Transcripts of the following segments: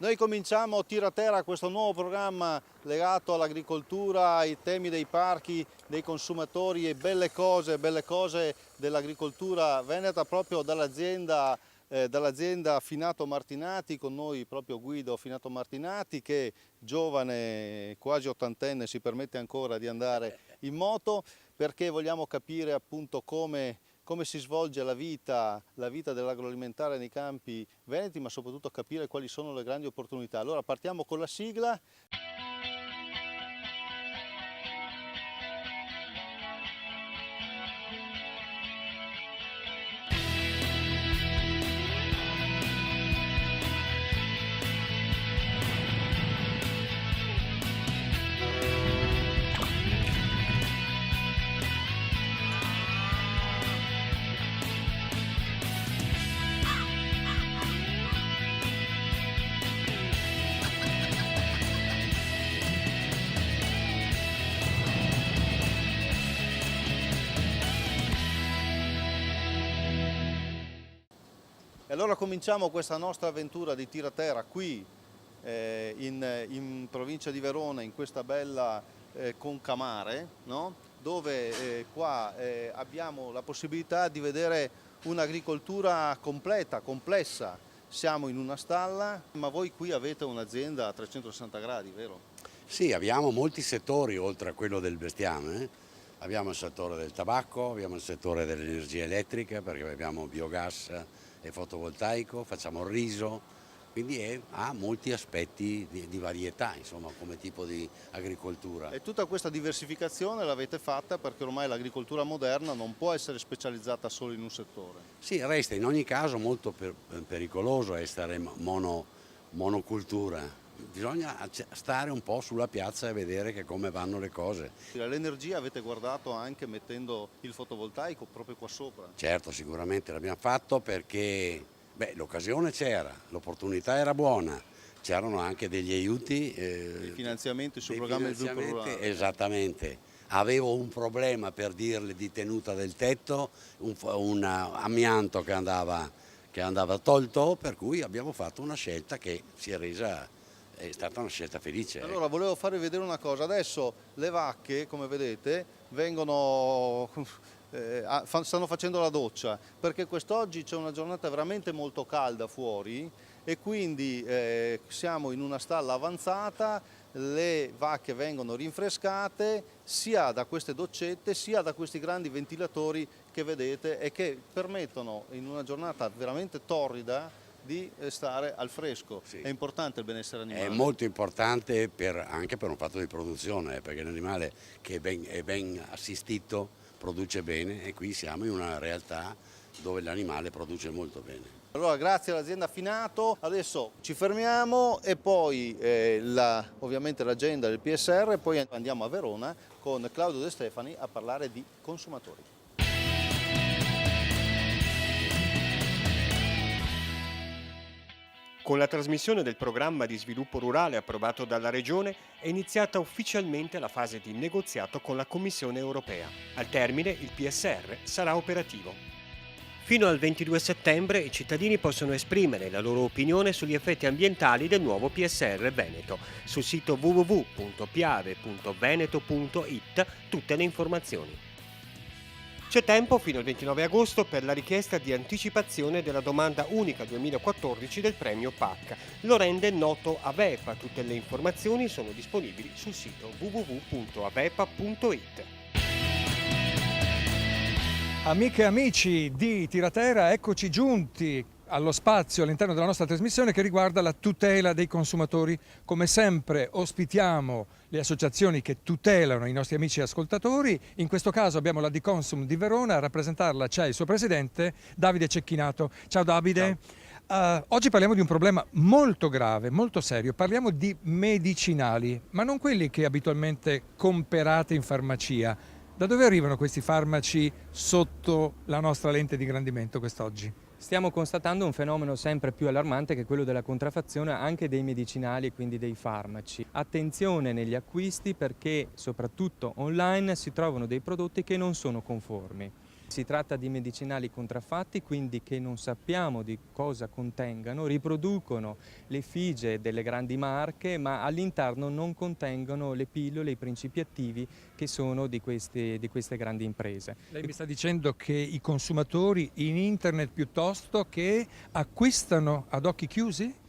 Noi cominciamo Tira Terra, questo nuovo programma legato all'agricoltura, ai temi dei parchi, dei consumatori e belle cose dell'agricoltura veneta proprio dall'azienda Finato Martinati, con noi proprio Guido Finato Martinati che giovane, quasi ottantenne, si permette ancora di andare in moto perché vogliamo capire appunto come si svolge la vita dell'agroalimentare nei campi veneti, ma soprattutto capire quali sono le grandi opportunità. Allora partiamo con la sigla. E allora cominciamo questa nostra avventura di Tira Terra qui in provincia di Verona, in questa bella concamare, no? Dove qua abbiamo la possibilità di vedere un'agricoltura completa, complessa. Siamo in una stalla, ma voi qui avete un'azienda a 360 gradi, vero? Sì, abbiamo molti settori oltre a quello del bestiame. Abbiamo il settore del tabacco, abbiamo il settore dell'energia elettrica perché abbiamo biogas e fotovoltaico, facciamo il riso, quindi ha molti aspetti di varietà, insomma, come tipo di agricoltura. E tutta questa diversificazione l'avete fatta perché ormai l'agricoltura moderna non può essere specializzata solo in un settore. Sì, resta in ogni caso molto pericoloso essere monocultura. Bisogna stare un po' sulla piazza e vedere che come vanno le cose. L'energia avete guardato anche mettendo il fotovoltaico proprio qua sopra? Certo, sicuramente l'abbiamo fatto perché l'occasione c'era, l'opportunità era buona, c'erano anche degli aiuti. I finanziamenti sul programma di sviluppo rurale. Esattamente. Avevo un problema per dirle di tenuta del tetto, un amianto che andava tolto, per cui abbiamo fatto una scelta che è stata una scelta felice. Allora volevo farvi vedere una cosa, adesso le vacche come vedete stanno facendo la doccia perché quest'oggi c'è una giornata veramente molto calda fuori e quindi siamo in una stalla avanzata, le vacche vengono rinfrescate sia da queste doccette sia da questi grandi ventilatori che vedete e che permettono in una giornata veramente torrida di stare al fresco. Sì. È importante il benessere animale. È molto importante anche per un fatto di produzione, perché l'animale che è ben assistito produce bene e qui siamo in una realtà dove l'animale produce molto bene. Allora grazie all'azienda Finato, adesso ci fermiamo e poi ovviamente l'agenda del PSR e poi andiamo a Verona con Claudio De Stefani a parlare di consumatori. Con la trasmissione del programma di sviluppo rurale approvato dalla Regione è iniziata ufficialmente la fase di negoziato con la Commissione europea. Al termine il PSR sarà operativo. Fino al 22 settembre i cittadini possono esprimere la loro opinione sugli effetti ambientali del nuovo PSR Veneto. Sul sito www.piave.veneto.it tutte le informazioni. C'è tempo fino al 29 agosto per la richiesta di anticipazione della domanda unica 2014 del premio PAC. Lo rende noto Avepa. Tutte le informazioni sono disponibili sul sito www.avepa.it. Amiche e amici di Tira Terra, eccoci giunti allo spazio all'interno della nostra trasmissione che riguarda la tutela dei consumatori. Come sempre ospitiamo le associazioni che tutelano i nostri amici ascoltatori. In questo caso abbiamo la Diconsum di Verona, a rappresentarla c'è il suo presidente Davide Cecchinato. Ciao Davide. Ciao. Oggi parliamo di un problema molto grave, molto serio. Parliamo di medicinali, ma non quelli che abitualmente comperate in farmacia. Da dove arrivano questi farmaci sotto la nostra lente di ingrandimento quest'oggi? Stiamo constatando un fenomeno sempre più allarmante che è quello della contraffazione anche dei medicinali e quindi dei farmaci. Attenzione negli acquisti perché soprattutto online si trovano dei prodotti che non sono conformi. Si tratta di medicinali contraffatti, quindi che non sappiamo di cosa contengano, riproducono l'effigie delle grandi marche, ma all'interno non contengono le pillole, i principi attivi che sono di queste grandi imprese. Lei mi sta dicendo che i consumatori in internet piuttosto che acquistano ad occhi chiusi?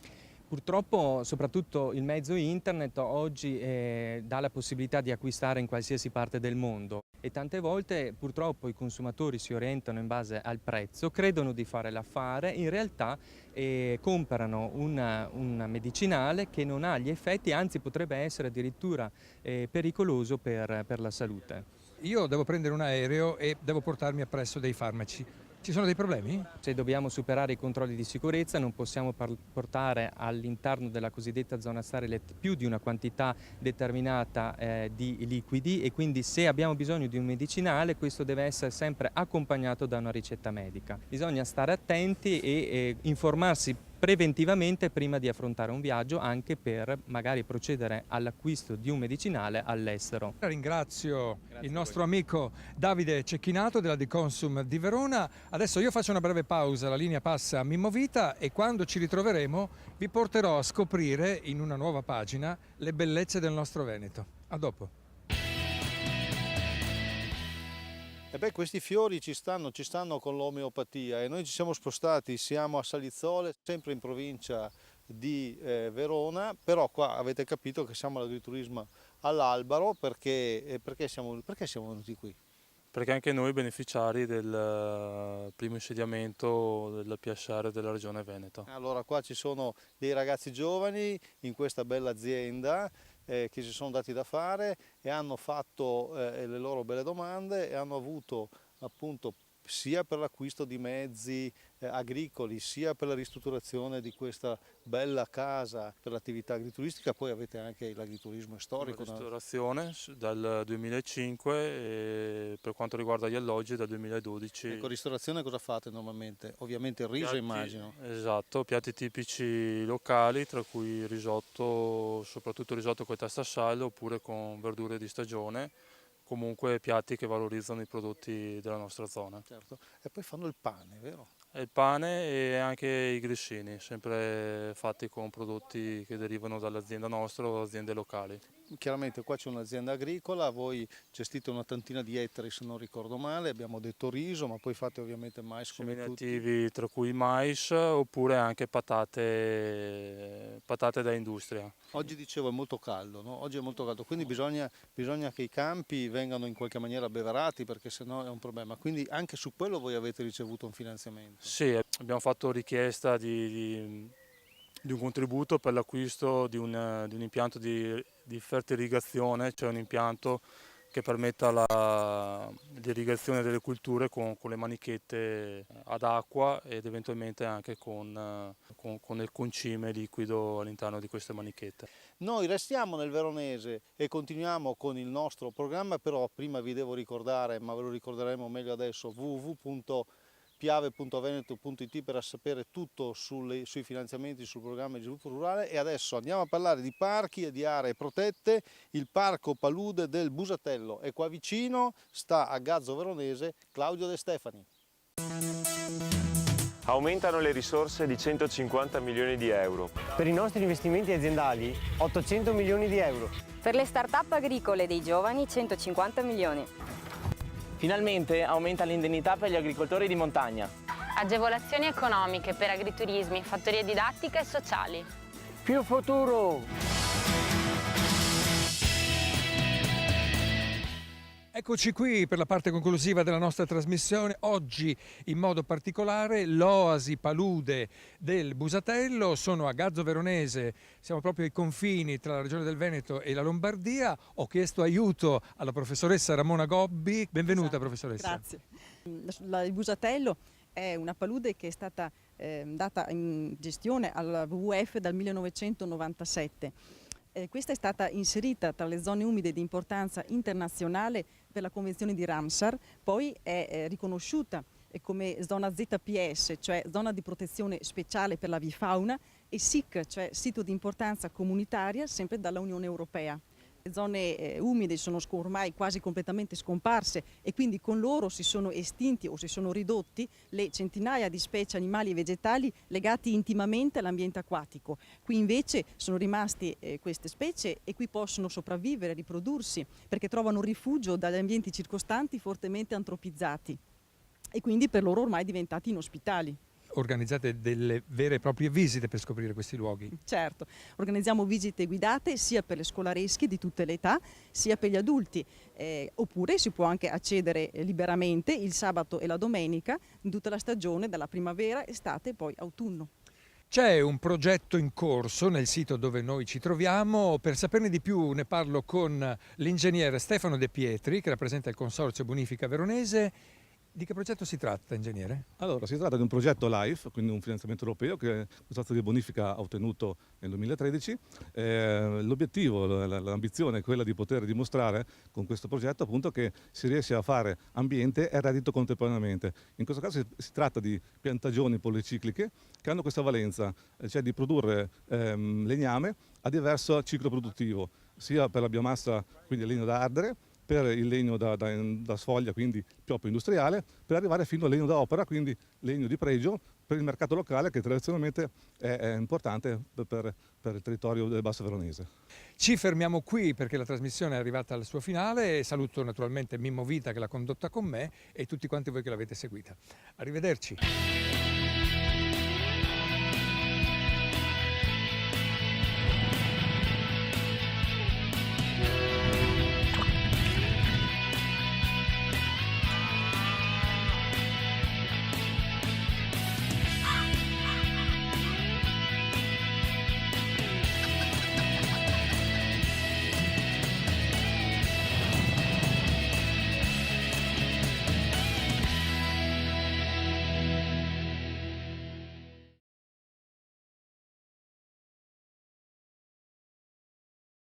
Purtroppo soprattutto il mezzo internet oggi dà la possibilità di acquistare in qualsiasi parte del mondo e tante volte purtroppo i consumatori si orientano in base al prezzo, credono di fare l'affare, in realtà comprano un medicinale che non ha gli effetti, anzi potrebbe essere addirittura pericoloso per la salute. Io devo prendere un aereo e devo portarmi appresso dei farmaci. Ci sono dei problemi? Se dobbiamo superare i controlli di sicurezza non possiamo portare all'interno della cosiddetta zona Starilet più di una quantità determinata di liquidi e quindi se abbiamo bisogno di un medicinale questo deve essere sempre accompagnato da una ricetta medica. Bisogna stare attenti e informarsi preventivamente prima di affrontare un viaggio anche per magari procedere all'acquisto di un medicinale all'estero. Ringrazio il nostro amico Davide Cecchinato della Di Consum di Verona. Adesso io faccio una breve pausa, la linea passa a Mimmo Vita e quando ci ritroveremo vi porterò a scoprire in una nuova pagina le bellezze del nostro Veneto. A dopo. E beh, questi fiori ci stanno con l'omeopatia e noi ci siamo spostati, siamo a Salizzole, sempre in provincia di Verona, però qua avete capito che siamo all'agriturismo all'Albaro perché siamo venuti qui? Perché anche noi beneficiari del primo insediamento del PSR della Regione Veneto. Allora qua ci sono dei ragazzi giovani in questa bella azienda che si sono dati da fare e hanno fatto le loro belle domande e hanno avuto appunto sia per l'acquisto di mezzi agricoli sia per la ristrutturazione di questa bella casa per l'attività agrituristica, poi avete anche l'agriturismo storico. La ristorazione dal 2005 e per quanto riguarda gli alloggi dal 2012. Ecco, ristorazione cosa fate normalmente? Ovviamente il riso Piatti, immagino. Esatto, piatti tipici locali tra cui risotto, soprattutto risotto con testa sale oppure con verdure di stagione. Comunque piatti che valorizzano i prodotti della nostra zona. Certo. E poi fanno il pane, vero? Il pane e anche i grissini, sempre fatti con prodotti che derivano dall'azienda nostra o aziende locali. Chiaramente qua c'è un'azienda agricola, voi gestite una tantina di ettari se non ricordo male, abbiamo detto riso, ma poi fate ovviamente mais come Semini tutti. attivi tra cui mais oppure anche patate da industria. Oggi dicevo è molto caldo, no? Oggi è molto caldo, quindi bisogna che i campi vengano in qualche maniera abbeverati perché sennò è un problema. Quindi anche su quello voi avete ricevuto un finanziamento. Sì, abbiamo fatto richiesta di un contributo per l'acquisto di un impianto di fertiligazione, cioè un impianto che permetta l'irrigazione delle culture con le manichette ad acqua ed eventualmente anche con il concime liquido all'interno di queste manichette. Noi restiamo nel veronese e continuiamo con il nostro programma, però prima vi devo ricordare, ma ve lo ricorderemo meglio adesso, www.piave.veneto.it per sapere tutto sui finanziamenti, sul programma di sviluppo rurale. E adesso andiamo a parlare di parchi e di aree protette. Il Parco Palude del Busatello è qua vicino, sta a Gazzo Veronese. Claudio De Stefani. Aumentano le risorse di 150 milioni di euro. Per i nostri investimenti aziendali 800 milioni di euro. Per le start-up agricole dei giovani 150 milioni. Finalmente aumenta l'indennità per gli agricoltori di montagna. Agevolazioni economiche per agriturismi, fattorie didattiche e sociali. Più futuro! Eccoci qui per la parte conclusiva della nostra trasmissione. Oggi in modo particolare l'Oasi Palude del Busatello. Sono a Gazzo Veronese, siamo proprio ai confini tra la regione del Veneto e la Lombardia. Ho chiesto aiuto alla professoressa Ramona Gobbi. Benvenuta, professoressa. Grazie. Il Busatello è una palude che è stata data in gestione al WWF dal 1997. Questa è stata inserita tra le zone umide di importanza internazionale per la Convenzione di Ramsar, poi è riconosciuta come zona ZPS, cioè zona di protezione speciale per l'avifauna, e SIC, cioè sito di importanza comunitaria, sempre dalla Unione Europea. Le zone umide sono ormai quasi completamente scomparse e quindi con loro si sono estinti o si sono ridotti le centinaia di specie animali e vegetali legati intimamente all'ambiente acquatico. Qui invece sono rimasti queste specie e qui possono sopravvivere, riprodursi, perché trovano rifugio dagli ambienti circostanti fortemente antropizzati e quindi per loro ormai diventati inospitali. Organizzate delle vere e proprie visite per scoprire questi luoghi? Certo, organizziamo visite guidate sia per le scolaresche di tutte le età, sia per gli adulti, oppure si può anche accedere liberamente il sabato e la domenica in tutta la stagione, dalla primavera, estate e poi autunno. C'è un progetto in corso nel sito dove noi ci troviamo. Per saperne di più ne parlo con l'ingegnere Stefano De Pietri, che rappresenta il Consorzio Bonifica Veronese. Di che progetto si tratta, ingegnere? Allora, si tratta di un progetto LIFE, quindi un finanziamento europeo che il Consorzio di Bonifica ha ottenuto nel 2013. L'obiettivo, l'ambizione è quella di poter dimostrare con questo progetto appunto che si riesce a fare ambiente e reddito contemporaneamente. In questo caso si tratta di piantagioni policicliche che hanno questa valenza, cioè di produrre legname a diverso ciclo produttivo, sia per la biomassa, quindi il legno da ardere, per il legno da sfoglia, quindi pioppo industriale, per arrivare fino al legno da opera, quindi legno di pregio per il mercato locale che tradizionalmente è importante per il territorio del Basso Veronese. Ci fermiamo qui perché la trasmissione è arrivata al suo finale e saluto naturalmente Mimmo Vita che l'ha condotta con me e tutti quanti voi che l'avete seguita. Arrivederci.